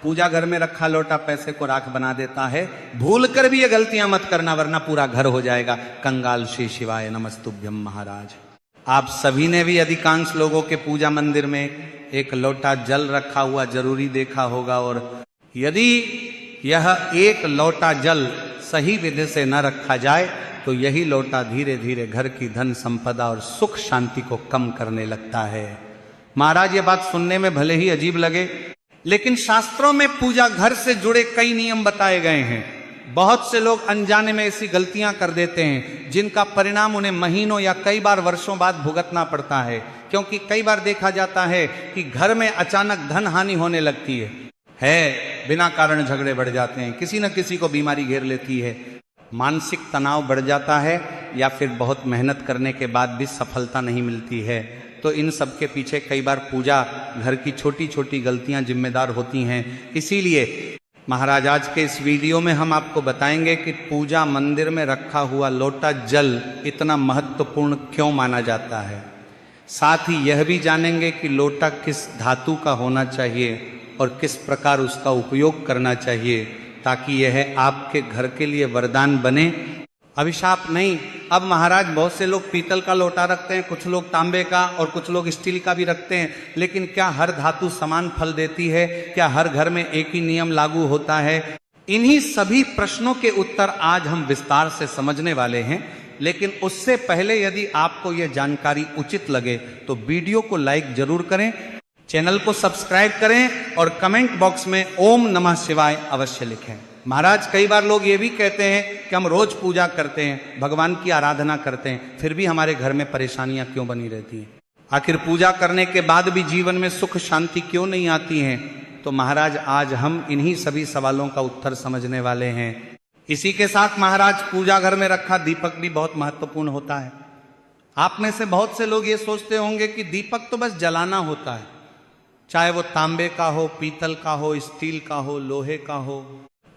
पूजा घर में रखा लोटा पैसे को राख बना देता है। भूल कर भी ये गलतियां मत करना, वरना पूरा घर हो जाएगा कंगाल। श्री शिवाय नमस्तुभ्यम महाराज। आप सभी ने भी अधिकांश लोगों के पूजा मंदिर में एक लोटा जल रखा हुआ जरूरी देखा होगा, और यदि यह एक लोटा जल सही विधि से न रखा जाए तो यही लोटा धीरे धीरे घर की धन संपदा और सुख शांति को कम करने लगता है। महाराज ये बात सुनने में भले ही अजीब लगे, लेकिन शास्त्रों में पूजा घर से जुड़े कई नियम बताए गए हैं। बहुत से लोग अनजाने में ऐसी गलतियां कर देते हैं जिनका परिणाम उन्हें महीनों या कई बार वर्षों बाद भुगतना पड़ता है, क्योंकि कई बार देखा जाता है कि घर में अचानक धन हानि होने लगती है, बिना कारण झगड़े बढ़ जाते हैं, किसी न किसी को बीमारी घेर लेती है, मानसिक तनाव बढ़ जाता है, या फिर बहुत मेहनत करने के बाद भी सफलता नहीं मिलती है। तो इन सब के पीछे कई बार पूजा घर की छोटी छोटी गलतियां जिम्मेदार होती हैं। इसीलिए महाराज आज के इस वीडियो में हम आपको बताएंगे कि पूजा मंदिर में रखा हुआ लोटा जल इतना महत्वपूर्ण क्यों माना जाता है। साथ ही यह भी जानेंगे कि लोटा किस धातु का होना चाहिए और किस प्रकार उसका उपयोग करना चाहिए, ताकि यह आपके घर के लिए वरदान बने, अभिशाप नहीं। अब महाराज बहुत से लोग पीतल का लोटा रखते हैं, कुछ लोग तांबे का और कुछ लोग स्टील का भी रखते हैं, लेकिन क्या हर धातु समान फल देती है? क्या हर घर में एक ही नियम लागू होता है? इन्हीं सभी प्रश्नों के उत्तर आज हम विस्तार से समझने वाले हैं। लेकिन उससे पहले यदि आपको यह जानकारी उचित लगे तो वीडियो को लाइक जरूर करें, चैनल को सब्सक्राइब करें और कमेंट बॉक्स में ओम नमः शिवाय अवश्य लिखें। महाराज कई बार लोग ये भी कहते हैं कि हम रोज पूजा करते हैं, भगवान की आराधना करते हैं, फिर भी हमारे घर में परेशानियां क्यों बनी रहती हैं? आखिर पूजा करने के बाद भी जीवन में सुख शांति क्यों नहीं आती हैं? तो महाराज आज हम इन्हीं सभी सवालों का उत्तर समझने वाले हैं। इसी के साथ महाराज पूजा घर में रखा दीपक भी बहुत महत्वपूर्ण होता है। आप में से बहुत से लोग ये सोचते होंगे कि दीपक तो बस जलाना होता है, चाहे वो तांबे का हो, पीतल का हो, स्टील का हो, लोहे का हो,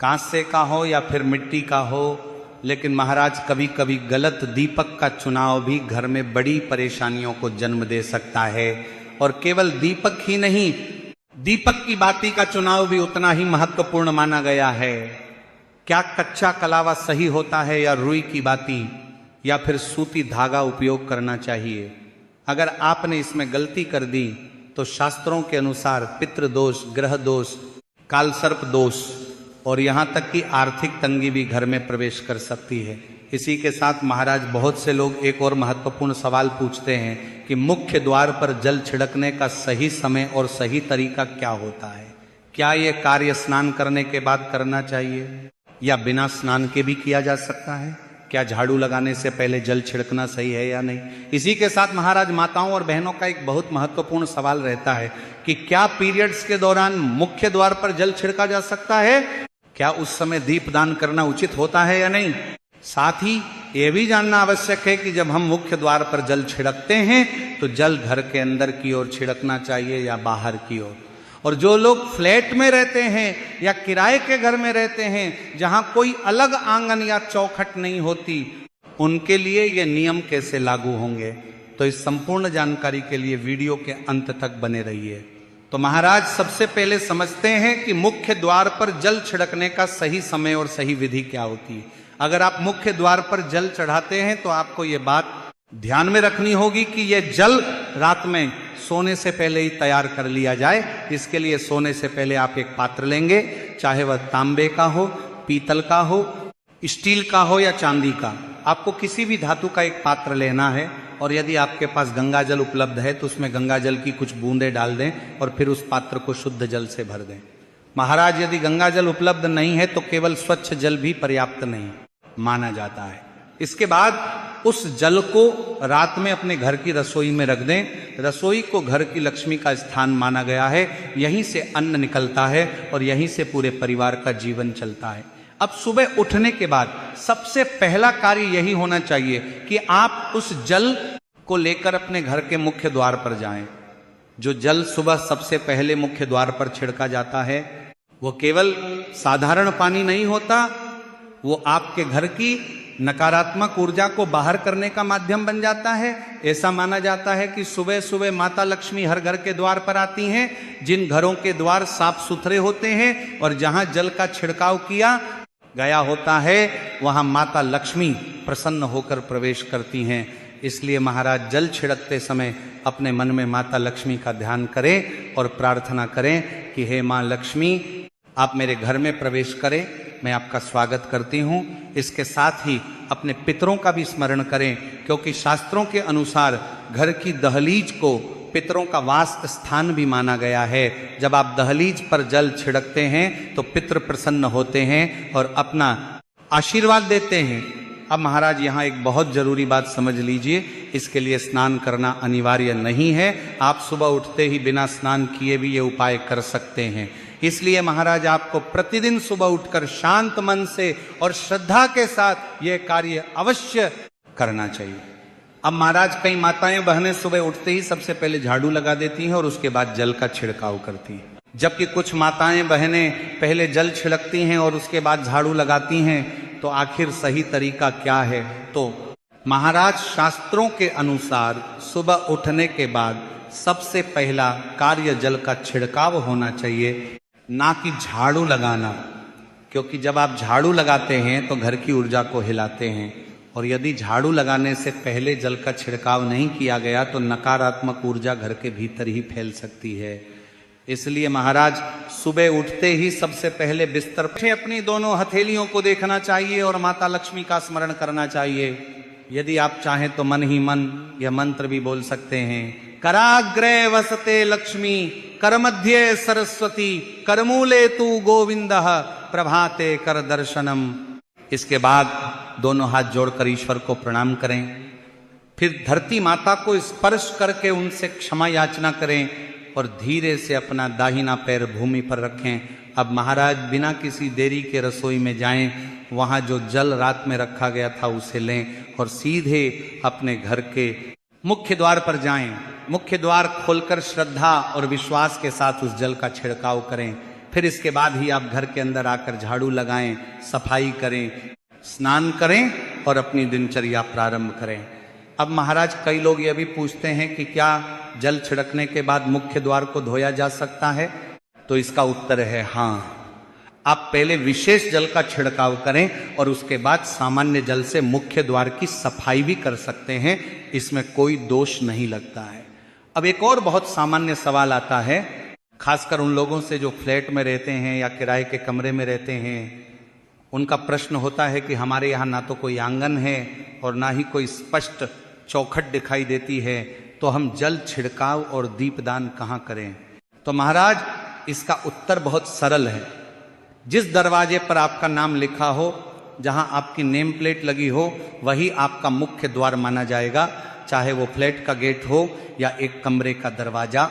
कांसे का हो या फिर मिट्टी का हो। लेकिन महाराज कभी कभी गलत दीपक का चुनाव भी घर में बड़ी परेशानियों को जन्म दे सकता है। और केवल दीपक ही नहीं, दीपक की बाती का चुनाव भी उतना ही महत्वपूर्ण माना गया है। क्या कच्चा कलावा सही होता है या रुई की बाती या फिर सूती धागा उपयोग करना चाहिए? अगर आपने इसमें गलती कर दी तो शास्त्रों के अनुसार पितृदोष, ग्रह दोष, कालसर्प दोष और यहाँ तक कि आर्थिक तंगी भी घर में प्रवेश कर सकती है। इसी के साथ महाराज बहुत से लोग एक और महत्वपूर्ण सवाल पूछते हैं कि मुख्य द्वार पर जल छिड़कने का सही समय और सही तरीका क्या होता है? क्या ये कार्य स्नान करने के बाद करना चाहिए या बिना स्नान के भी किया जा सकता है? क्या झाड़ू लगाने से पहले जल छिड़कना सही है या नहीं? इसी के साथ महाराज माताओं और बहनों का एक बहुत महत्वपूर्ण सवाल रहता है कि क्या पीरियड्स के दौरान मुख्य द्वार पर जल छिड़का जा सकता है? क्या उस समय दीपदान करना उचित होता है या नहीं? साथ ही यह भी जानना आवश्यक है कि जब हम मुख्य द्वार पर जल छिड़कते हैं तो जल घर के अंदर की ओर छिड़कना चाहिए या बाहर की ओर। और जो लोग फ्लैट में रहते हैं या किराए के घर में रहते हैं जहां कोई अलग आंगन या चौखट नहीं होती, उनके लिए ये नियम कैसे लागू होंगे? तो इस संपूर्ण जानकारी के लिए वीडियो के अंत तक बने रहिए। तो महाराज सबसे पहले समझते हैं कि मुख्य द्वार पर जल छिड़कने का सही समय और सही विधि क्या होती है। अगर आप मुख्य द्वार पर जल चढ़ाते हैं तो आपको ये बात ध्यान में रखनी होगी कि यह जल रात में सोने से पहले ही तैयार कर लिया जाए। इसके लिए सोने से पहले आप एक पात्र लेंगे, चाहे वह तांबे का हो, पीतल का हो, स्टील का हो या चांदी का। आपको किसी भी धातु का एक पात्र लेना है और यदि आपके पास गंगा जल उपलब्ध है तो उसमें गंगा जल की कुछ बूंदें डाल दें और फिर उस पात्र को शुद्ध जल से भर दें। महाराज यदि गंगा जल उपलब्ध नहीं है तो केवल स्वच्छ जल भी पर्याप्त नहीं माना जाता है। इसके बाद उस जल को रात में अपने घर की रसोई में रख दें। रसोई को घर की लक्ष्मी का स्थान माना गया है, यहीं से अन्न निकलता है और यहीं से पूरे परिवार का जीवन चलता है। अब सुबह उठने के बाद सबसे पहला कार्य यही होना चाहिए कि आप उस जल को लेकर अपने घर के मुख्य द्वार पर जाएं। जो जल सुबह सबसे पहले मुख्य द्वार पर छिड़का जाता है वो केवल साधारण पानी नहीं होता, वो आपके घर की नकारात्मक ऊर्जा को बाहर करने का माध्यम बन जाता है। ऐसा माना जाता है कि सुबह सुबह माता लक्ष्मी हर घर के द्वार पर आती हैं। जिन घरों के द्वार साफ सुथरे होते हैं और जहां जल का छिड़काव किया गया होता है वहां माता लक्ष्मी प्रसन्न होकर प्रवेश करती हैं। इसलिए महाराज जल छिड़कते समय अपने मन में माता लक्ष्मी का ध्यान करें और प्रार्थना करें कि हे माँ लक्ष्मी, आप मेरे घर में प्रवेश करें, मैं आपका स्वागत करती हूँ। इसके साथ ही अपने पितरों का भी स्मरण करें, क्योंकि शास्त्रों के अनुसार घर की दहलीज को पितरों का वास स्थान भी माना गया है। जब आप दहलीज पर जल छिड़कते हैं तो पितृ प्रसन्न होते हैं और अपना आशीर्वाद देते हैं। अब महाराज यहाँ एक बहुत जरूरी बात समझ लीजिए, इसके लिए स्नान करना अनिवार्य नहीं है। आप सुबह उठते ही बिना स्नान किए भी ये उपाय कर सकते हैं। इसलिए महाराज आपको प्रतिदिन सुबह उठकर शांत मन से और श्रद्धा के साथ ये कार्य अवश्य करना चाहिए। अब महाराज कई माताएं बहनें सुबह उठते ही सबसे पहले झाड़ू लगा देती हैं और उसके बाद जल का छिड़काव करती हैं, जबकि कुछ माताएं बहनें पहले जल छिड़कती हैं और उसके बाद झाड़ू लगाती हैं। तो आखिर सही तरीका क्या है? तो महाराज शास्त्रों के अनुसार सुबह उठने के बाद सबसे पहला कार्य जल का छिड़काव होना चाहिए, ना कि झाड़ू लगाना। क्योंकि जब आप झाड़ू लगाते हैं तो घर की ऊर्जा को हिलाते हैं, और यदि झाड़ू लगाने से पहले जल का छिड़काव नहीं किया गया तो नकारात्मक ऊर्जा घर के भीतर ही फैल सकती है। इसलिए महाराज सुबह उठते ही सबसे पहले बिस्तर पर अपनी दोनों हथेलियों को देखना चाहिए और माता लक्ष्मी का स्मरण करना चाहिए। यदि आप चाहें तो मन ही मन यह मंत्र भी बोल सकते हैं, कराग्रे वसते लक्ष्मी, कर मध्य सरस्वती, करमूले तू गोविंदः, प्रभाते कर दर्शनम। इसके बाद दोनों हाथ जोड़कर ईश्वर को प्रणाम करें। फिर धरती माता को स्पर्श करके उनसे क्षमा याचना करें और धीरे से अपना दाहिना पैर भूमि पर रखें। अब महाराज बिना किसी देरी के रसोई में जाएं, वहां जो जल रात में रखा गया था उसे लें और सीधे अपने घर के मुख्य द्वार पर जाएं। मुख्य द्वार खोलकर श्रद्धा और विश्वास के साथ उस जल का छिड़काव करें। फिर इसके बाद ही आप घर के अंदर आकर झाड़ू लगाएं, सफाई करें, स्नान करें और अपनी दिनचर्या प्रारंभ करें। अब महाराज कई लोग यह भी पूछते हैं कि क्या जल छिड़कने के बाद मुख्य द्वार को धोया जा सकता है? तो इसका उत्तर है हाँ। आप पहले विशेष जल का छिड़काव करें और उसके बाद सामान्य जल से मुख्य द्वार की सफाई भी कर सकते हैं, इसमें कोई दोष नहीं लगता है। अब एक और बहुत सामान्य सवाल आता है, खासकर उन लोगों से जो फ्लैट में रहते हैं या किराए के कमरे में रहते हैं। उनका प्रश्न होता है कि हमारे यहाँ ना तो कोई आंगन है और ना ही कोई स्पष्ट चौखट दिखाई देती है, तो हम जल छिड़काव और दीपदान कहाँ करें? तो महाराज इसका उत्तर बहुत सरल है। जिस दरवाजे पर आपका नाम लिखा हो, जहां आपकी नेम प्लेट लगी हो, वही आपका मुख्य द्वार माना जाएगा। चाहे वो फ्लैट का गेट हो या एक कमरे का दरवाजा,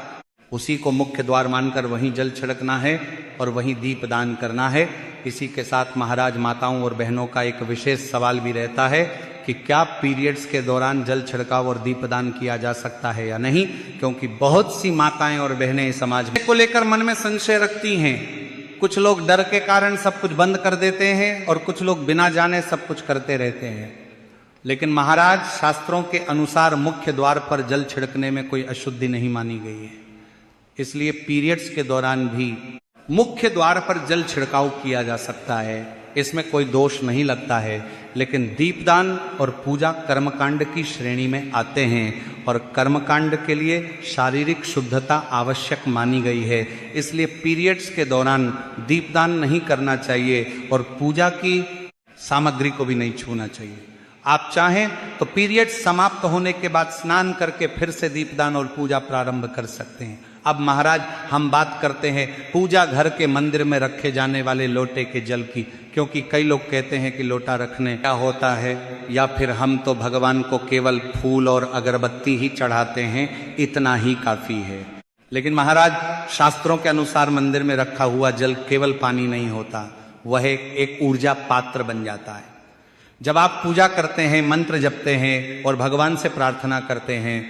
उसी को मुख्य द्वार मानकर वहीं जल छिड़कना है और वहीं दीपदान करना है। इसी के साथ महाराज माताओं और बहनों का एक विशेष सवाल भी रहता है कि क्या पीरियड्स के दौरान जल छिड़काव और दीपदान किया जा सकता है या नहीं, क्योंकि बहुत सी माताएं और बहनें समाज में को लेकर मन में संशय रखती हैं। कुछ लोग डर के कारण सब कुछ बंद कर देते हैं और कुछ लोग बिना जाने सब कुछ करते रहते हैं। लेकिन महाराज शास्त्रों के अनुसार मुख्य द्वार पर जल छिड़कने में कोई अशुद्धि नहीं मानी गई है। इसलिए पीरियड्स के दौरान भी मुख्य द्वार पर जल छिड़काव किया जा सकता है, इसमें कोई दोष नहीं लगता है। लेकिन दीपदान और पूजा कर्मकांड की श्रेणी में आते हैं और कर्मकांड के लिए शारीरिक शुद्धता आवश्यक मानी गई है। इसलिए पीरियड्स के दौरान दीपदान नहीं करना चाहिए और पूजा की सामग्री को भी नहीं छूना चाहिए। आप चाहें तो पीरियड समाप्त होने के बाद स्नान करके फिर से दीपदान और पूजा प्रारंभ कर सकते हैं। अब महाराज हम बात करते हैं पूजा घर के मंदिर में रखे जाने वाले लोटे के जल की, क्योंकि कई लोग कहते हैं कि लोटा रखने क्या होता है, या फिर हम तो भगवान को केवल फूल और अगरबत्ती ही चढ़ाते हैं, इतना ही काफी है। लेकिन महाराज शास्त्रों के अनुसार मंदिर में रखा हुआ जल केवल पानी नहीं होता, वह एक ऊर्जा पात्र बन जाता है। जब आप पूजा करते हैं, मंत्र जपते हैं और भगवान से प्रार्थना करते हैं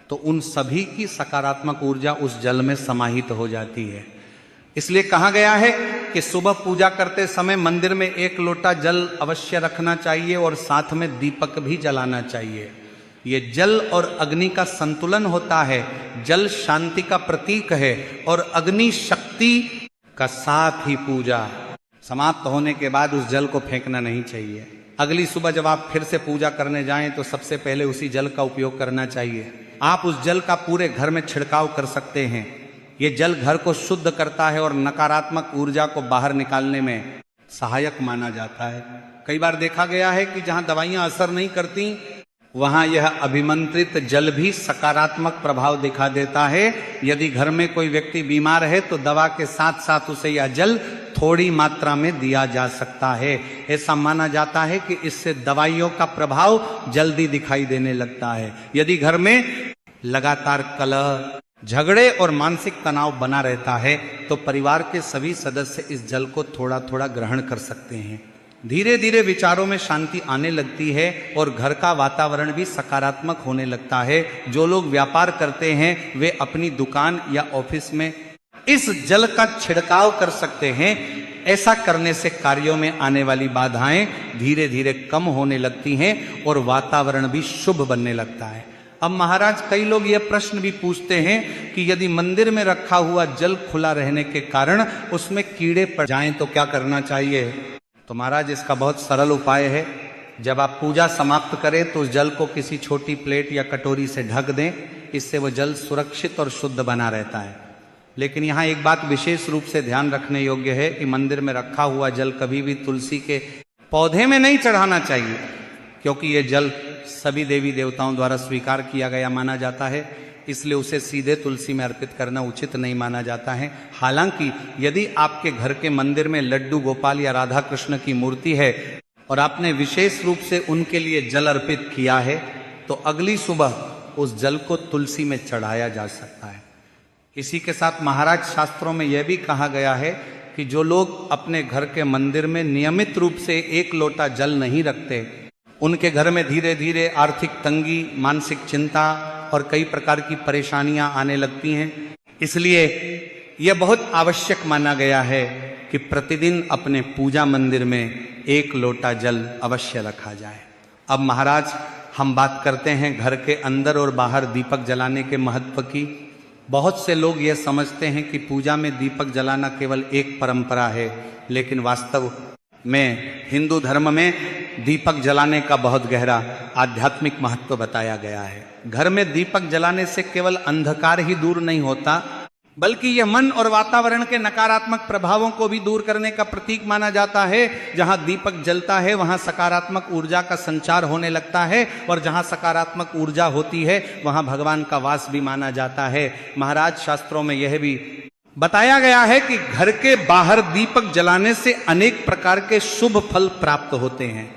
तो उन सभी की सकारात्मक ऊर्जा उस जल में समाहित हो जाती है। इसलिए कहा गया है कि सुबह पूजा करते समय मंदिर में 1 लोटा जल अवश्य रखना चाहिए और साथ में दीपक भी जलाना चाहिए। ये जल और अग्नि का संतुलन होता है। जल शांति का प्रतीक है और अग्नि शक्ति का साथ ही पूजा। समाप्त होने के बाद उस जल को फेंकना नहीं चाहिए। अगली सुबह जब आप फिर से पूजा करने जाएं तो सबसे पहले उसी जल का उपयोग करना चाहिए। आप उस जल का पूरे घर में छिड़काव कर सकते हैं। ये जल घर को शुद्ध करता है और नकारात्मक ऊर्जा को बाहर निकालने में सहायक माना जाता है। कई बार देखा गया है कि जहां दवाइयां असर नहीं करती वहां यह अभिमंत्रित जल भी सकारात्मक प्रभाव दिखा देता है। यदि घर में कोई व्यक्ति बीमार है तो दवा के साथ साथ उसे यह जल थोड़ी मात्रा में दिया जा सकता है। ऐसा माना जाता है कि इससे दवाइयों का प्रभाव जल्दी दिखाई देने लगता है। यदि घर में लगातार कलह, झगड़े और मानसिक तनाव बना रहता है तो परिवार के सभी सदस्य इस जल को थोड़ा थोड़ा ग्रहण कर सकते हैं। धीरे धीरे विचारों में शांति आने लगती है और घर का वातावरण भी सकारात्मक होने लगता है। जो लोग व्यापार करते हैं वे अपनी दुकान या ऑफिस में इस जल का छिड़काव कर सकते हैं। ऐसा करने से कार्यों में आने वाली बाधाएं धीरे धीरे कम होने लगती हैं और वातावरण भी शुभ बनने लगता है। अब महाराज, कई लोग यह प्रश्न भी पूछते हैं कि यदि मंदिर में रखा हुआ जल खुला रहने के कारण उसमें कीड़े पड़ जाएं तो क्या करना चाहिए? तो महाराज, इसका बहुत सरल उपाय है। जब आप पूजा समाप्त करें तो उस जल को किसी छोटी प्लेट या कटोरी से ढक दें। इससे वह जल सुरक्षित और शुद्ध बना रहता है। लेकिन यहाँ एक बात विशेष रूप से ध्यान रखने योग्य है कि मंदिर में रखा हुआ जल कभी भी तुलसी के पौधे में नहीं चढ़ाना चाहिए, क्योंकि यह जल सभी देवी देवताओं द्वारा स्वीकार किया गया माना जाता है। इसलिए उसे सीधे तुलसी में अर्पित करना उचित नहीं माना जाता है। हालांकि यदि आपके घर के मंदिर में लड्डू गोपाल या राधा कृष्ण की मूर्ति है और आपने विशेष रूप से उनके लिए जल अर्पित किया है तो अगली सुबह उस जल को तुलसी में चढ़ाया जा सकता है। इसी के साथ महाराज, शास्त्रों में यह भी कहा गया है कि जो लोग अपने घर के मंदिर में नियमित रूप से 1 लोटा जल नहीं रखते, उनके घर में धीरे धीरे आर्थिक तंगी, मानसिक चिंता और कई प्रकार की परेशानियां आने लगती हैं। इसलिए यह बहुत आवश्यक माना गया है कि प्रतिदिन अपने पूजा मंदिर में 1 लोटा जल अवश्य रखा जाए। अब महाराज, हम बात करते हैं घर के अंदर और बाहर दीपक जलाने के महत्व की। बहुत से लोग यह समझते हैं कि पूजा में दीपक जलाना केवल एक परंपरा है, लेकिन वास्तव में हिंदू धर्म में दीपक जलाने का बहुत गहरा आध्यात्मिक महत्व बताया गया है। घर में दीपक जलाने से केवल अंधकार ही दूर नहीं होता, बल्कि यह मन और वातावरण के नकारात्मक प्रभावों को भी दूर करने का प्रतीक माना जाता है। जहां दीपक जलता है वहां सकारात्मक ऊर्जा का संचार होने लगता है और जहां सकारात्मक ऊर्जा होती है वहां भगवान का वास भी माना जाता है। महाराज, शास्त्रों में यह भी बताया गया है कि घर के बाहर दीपक जलाने से अनेक प्रकार के शुभ फल प्राप्त होते हैं।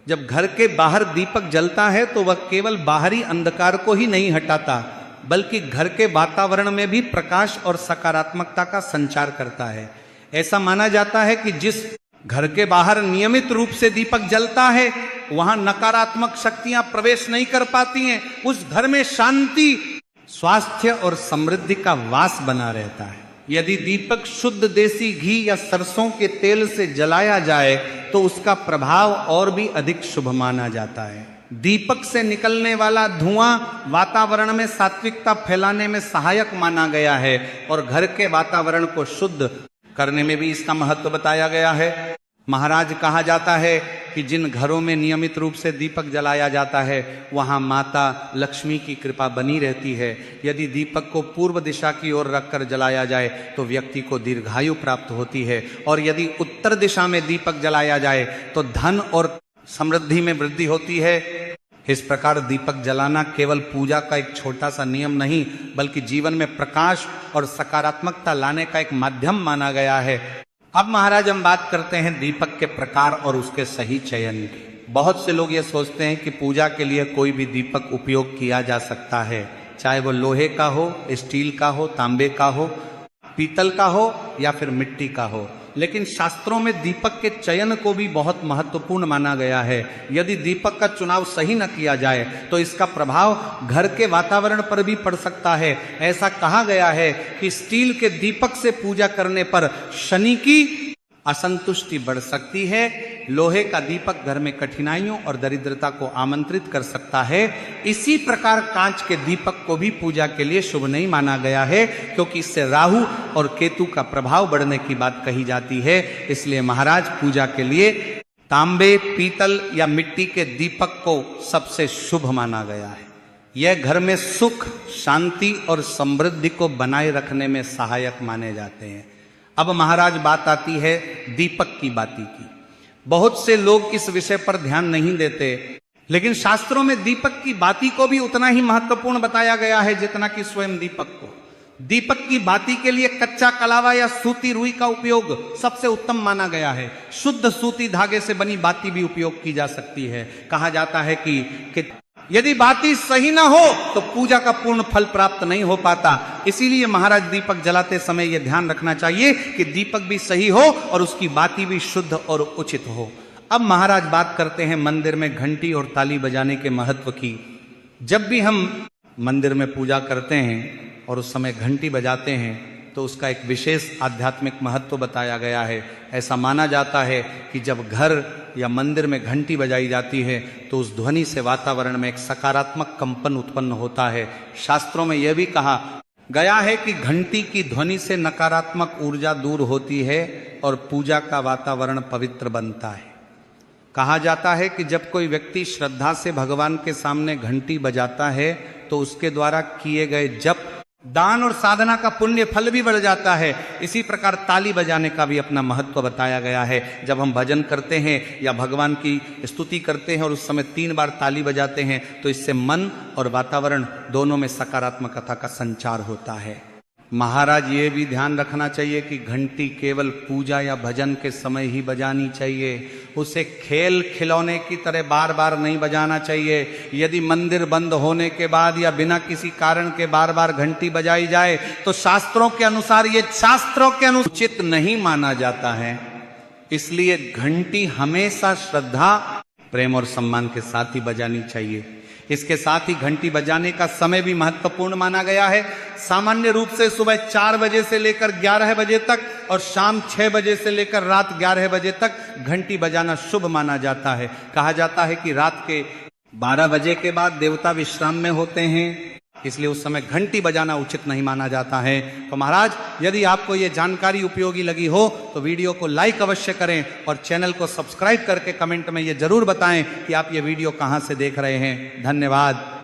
जब घर के बाहर दीपक जलता है तो वह केवल बाहरी अंधकार को ही नहीं हटाता, बल्कि घर के वातावरण में भी प्रकाश और सकारात्मकता का संचार करता है। ऐसा माना जाता है कि जिस घर के बाहर नियमित रूप से दीपक जलता है वहां नकारात्मक शक्तियां प्रवेश नहीं कर पाती हैं। उस घर में शांति, स्वास्थ्य और समृद्धि का वास बना रहता है। यदि दीपक शुद्ध देसी घी या सरसों के तेल से जलाया जाए तो उसका प्रभाव और भी अधिक शुभ माना जाता है। दीपक से निकलने वाला धुआं वातावरण में सात्विकता फैलाने में सहायक माना गया है और घर के वातावरण को शुद्ध करने में भी इसका महत्व बताया गया है। महाराज, कहा जाता है कि जिन घरों में नियमित रूप से दीपक जलाया जाता है वहां माता लक्ष्मी की कृपा बनी रहती है। यदि दीपक को पूर्व दिशा की ओर रखकर जलाया जाए तो व्यक्ति को दीर्घायु प्राप्त होती है और यदि उत्तर दिशा में दीपक जलाया जाए तो धन और समृद्धि में वृद्धि होती है। इस प्रकार दीपक जलाना केवल पूजा का एक छोटा सा नियम नहीं, बल्कि जीवन में प्रकाश और सकारात्मकता लाने का एक माध्यम माना गया है। अब महाराज, हम बात करते हैं दीपक के प्रकार और उसके सही चयन की। बहुत से लोग ये सोचते हैं कि पूजा के लिए कोई भी दीपक उपयोग किया जा सकता है, चाहे वो लोहे का हो, स्टील का हो, तांबे का हो, पीतल का हो या फिर मिट्टी का हो। लेकिन शास्त्रों में दीपक के चयन को भी बहुत महत्वपूर्ण माना गया है। यदि दीपक का चुनाव सही न किया जाए तो इसका प्रभाव घर के वातावरण पर भी पड़ सकता है। ऐसा कहा गया है कि स्टील के दीपक से पूजा करने पर शनि की असंतुष्टि बढ़ सकती है। लोहे का दीपक घर में कठिनाइयों और दरिद्रता को आमंत्रित कर सकता है। इसी प्रकार कांच के दीपक को भी पूजा के लिए शुभ नहीं माना गया है, क्योंकि इससे राहु और केतु का प्रभाव बढ़ने की बात कही जाती है। इसलिए महाराज पूजा के लिए तांबे, पीतल या मिट्टी के दीपक को सबसे शुभ माना गया है। यह घर में सुख, शांति और समृद्धि को बनाए रखने में सहायक माने जाते हैं। अब महाराज बात आती है दीपक की बाती की। बहुत से लोग इस विषय पर ध्यान नहीं देते, लेकिन शास्त्रों में दीपक की बाती को भी उतना ही महत्वपूर्ण बताया गया है जितना कि स्वयं दीपक को। दीपक की बाती के लिए कच्चा कलावा या सूती रुई का उपयोग सबसे उत्तम माना गया है। शुद्ध सूती धागे से बनी बाती भी उपयोग की जा सकती है। कहा जाता है कि यदि बाती सही ना हो तो पूजा का पूर्ण फल प्राप्त नहीं हो पाता। इसीलिए महाराज दीपक जलाते समय यह ध्यान रखना चाहिए कि दीपक भी सही हो और उसकी बाती भी शुद्ध और उचित हो। अब महाराज बात करते हैं मंदिर में घंटी और ताली बजाने के महत्व की। जब भी हम मंदिर में पूजा करते हैं और उस समय घंटी बजाते हैं तो उसका एक विशेष आध्यात्मिक महत्व बताया गया है। ऐसा माना जाता है कि जब घर या मंदिर में घंटी बजाई जाती है तो उस ध्वनि से वातावरण में एक सकारात्मक कंपन उत्पन्न होता है। शास्त्रों में यह भी कहा गया है कि घंटी की ध्वनि से नकारात्मक ऊर्जा दूर होती है और पूजा का वातावरण पवित्र बनता है। कहा जाता है कि जब कोई व्यक्ति श्रद्धा से भगवान के सामने घंटी बजाता है तो उसके द्वारा किए गए जप, दान और साधना का पुण्य फल भी बढ़ जाता है। इसी प्रकार ताली बजाने का भी अपना महत्व बताया गया है। जब हम भजन करते हैं या भगवान की स्तुति करते हैं और उस समय 3 बार ताली बजाते हैं तो इससे मन और वातावरण दोनों में सकारात्मकता का संचार होता है। महाराज ये भी ध्यान रखना चाहिए कि घंटी केवल पूजा या भजन के समय ही बजानी चाहिए। उसे खेल खिलौने की तरह बार बार नहीं बजाना चाहिए। यदि मंदिर बंद होने के बाद या बिना किसी कारण के बार बार घंटी बजाई जाए तो शास्त्रों के अनुसार उचित नहीं माना जाता है। इसलिए घंटी हमेशा श्रद्धा, प्रेम और सम्मान के साथ ही बजानी चाहिए। इसके साथ ही घंटी बजाने का समय भी महत्वपूर्ण माना गया है। सामान्य रूप से सुबह 4 बजे से लेकर 11 बजे तक और शाम 6 बजे से लेकर रात 11 बजे तक घंटी बजाना शुभ माना जाता है। कहा जाता है कि रात के 12 बजे के बाद देवता विश्राम में होते हैं, इसलिए उस समय घंटी बजाना उचित नहीं माना जाता है। तो महाराज यदि आपको ये जानकारी उपयोगी लगी हो तो वीडियो को लाइक अवश्य करें और चैनल को सब्सक्राइब करके कमेंट में ये जरूर बताएं कि आप ये वीडियो कहां से देख रहे हैं। धन्यवाद।